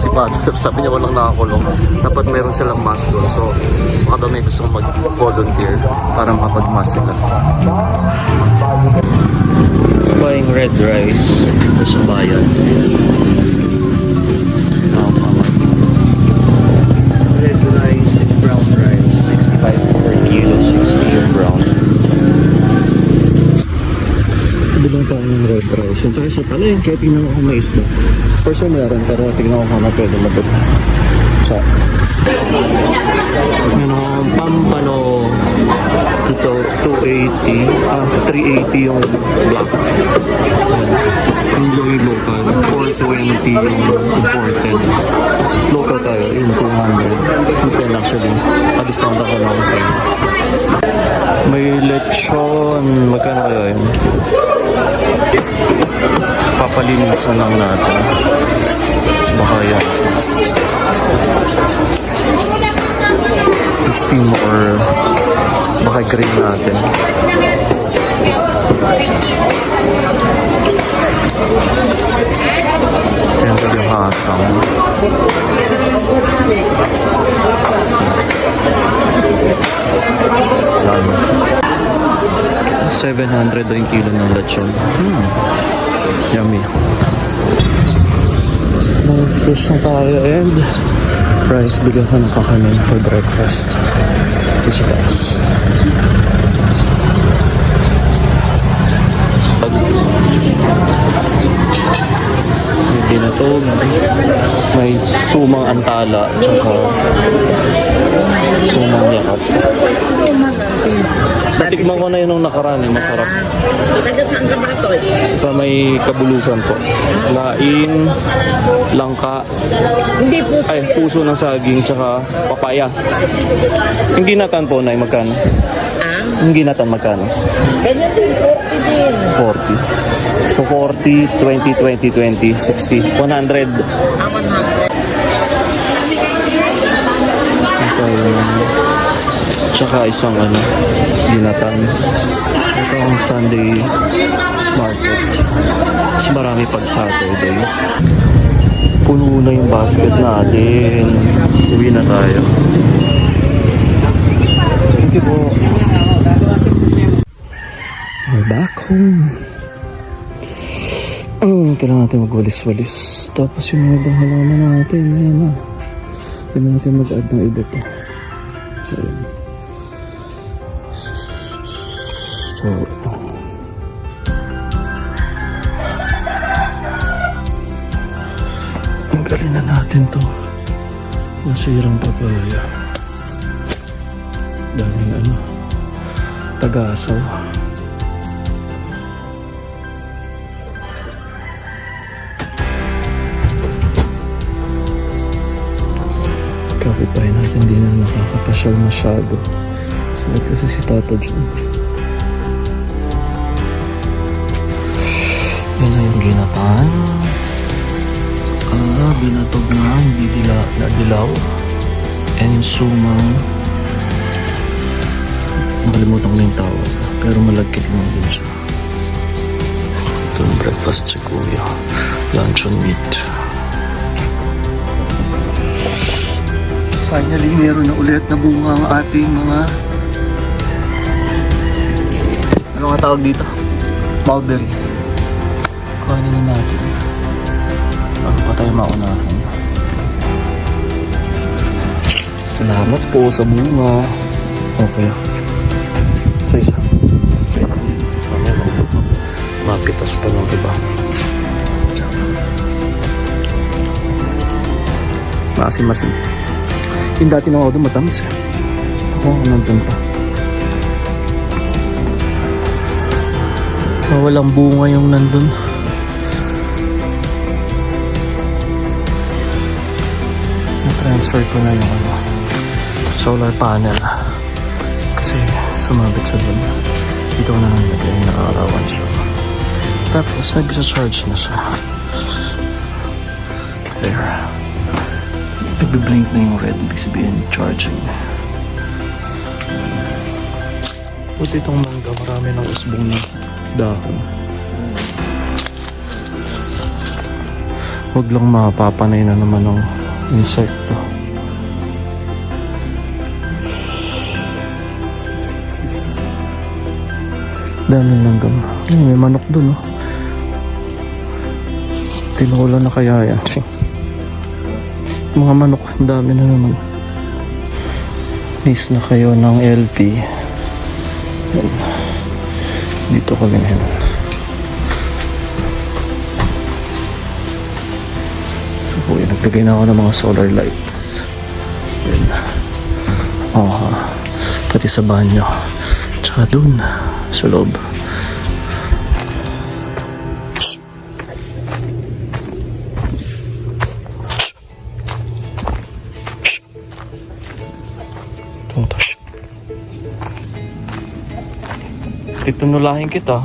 Si Father, sabi niya walang nakakulong. Dapat meron silang mask doon. So, baka daw may gusto mag-volunteer para makapag-mask sila. Buying red rice dito sa bayan. Red rice and brown rice. 65 per kilo, 60 yung brown. Bilang tayo ng red rice. Yung tayo sa pala yun, kaya tingnan ko kung may isda. For sure meron, pero tingnan ko kung ano pwede madod. Check. Yun ang pampano. Ito, 280. 380 yung black. Yung local. 420 yung imported. Local tayo, yung 200. Depende actually. Pa-discount ako lang sa'yo. May lechon. Magkano kayo yun? Papalinisan lang natin. Baka yan. Steam or baka grill natin. Yan pa yung hasang. Yan. 700 rin kilo ng lechon. Yummy. Fish na tayo and rice. Bigyan ko ng kakanin for breakfast. Ito sa taas. May dinatog. May sumang antala. Tsaka sumang yakap. Natikman ko na yun nung nakaraan. Masarap. Taga saan ka ba ito? Sa may Kabulusan po. Laing, langka, Hindi po ay puso ng saging, tsaka papaya. Yung ginatan po na magkano? Yung ginatan magkano? ganyan din, 40 din. 40. So 40, 20, 20, 20, 60, 100. Ah, 100. Ito yung tsaka isang ginatan. Ito ang Sunday market. Mas marami pag Saturday. Puno na yung basket natin. Uwi na tayo. Thank you po. We're back home. Kailangan natin magwalis-walis. Tapos yung mga ibang halaman natin. Ayan na. Kailangan natin mag-add ng iba pa. So, ayan. So, ang galing na natin to. Nasirang papaya. Daming tagasaw. Kapitbahay natin din na nakakapasyal masyado. Sabi kasi si Tata John. Yan na yung ginatan. Binatog na, hindi dilaw. And sumang. Nakalimutan ko na yung tawag. Pero malagkit lang din siya. Ito yung breakfast si Kuya. Luncheon meat. Finally, meron na ulit na bunga ang ating mga... Ano nga tawag dito? Mulberry. Kuhanin na natin. Bago pa tayo maunahan. Salamat po sa bunga. Okay. Sa isa. Mapitas pa ng iba. Maasim-masim. Yung dati nang ako doon matamis eh. Ako nandun pa. Walang bunga yung nandun. Na-transfer ko na yung solar panel. Kasi sumabit sa doon. Dito ko na nalagay, nakakarawan siya. Tapos nag-charge na siya. There. Nagbe-blink na yung red, ibig sabihin charging. Buti itong mangga, marami ng usbong na dahon. Huwag lang mapapanay na naman ng insekto. Dami langgam. May manok dun, oh. Tinulan na kaya yan. Mga manok, ang dami na naman. Miss na kayo ng LP. Yan. Dito kami na yan. So, naglagay na ako ng mga solar lights. Yan. Oh, pati sa banyo. Tsaka dun, sa loob. Titunulahin kita.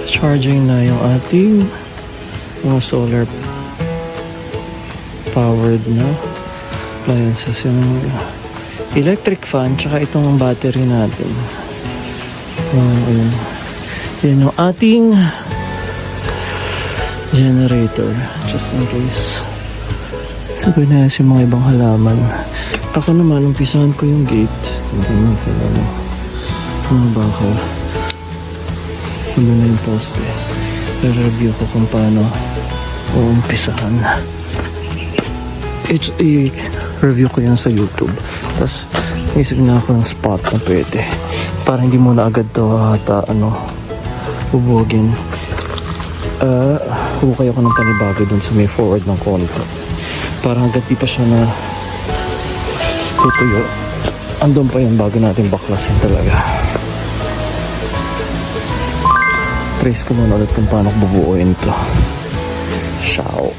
Charging na yung ating mga solar powered na appliances, yung electric fan tsaka itong battery natin. Yan yung ating generator, just in case sabay na yung mga ibang halaman. Ako naman, umpisahan ko yung gate. Mga bakal. Ano na yung poste. I-review ko kung paano umpisahan. I-review ko yan sa YouTube. Tapos isip na ako ng spot na pwede para hindi mo na agad to bubugin. Hukay ako ng panibago dun sa may forward ng konto para hanggang di pa siya na tutuyo, andun pa yun bago natin baklasin talaga. Trace ko muna ulit kung paano bubuuin to. Ciao.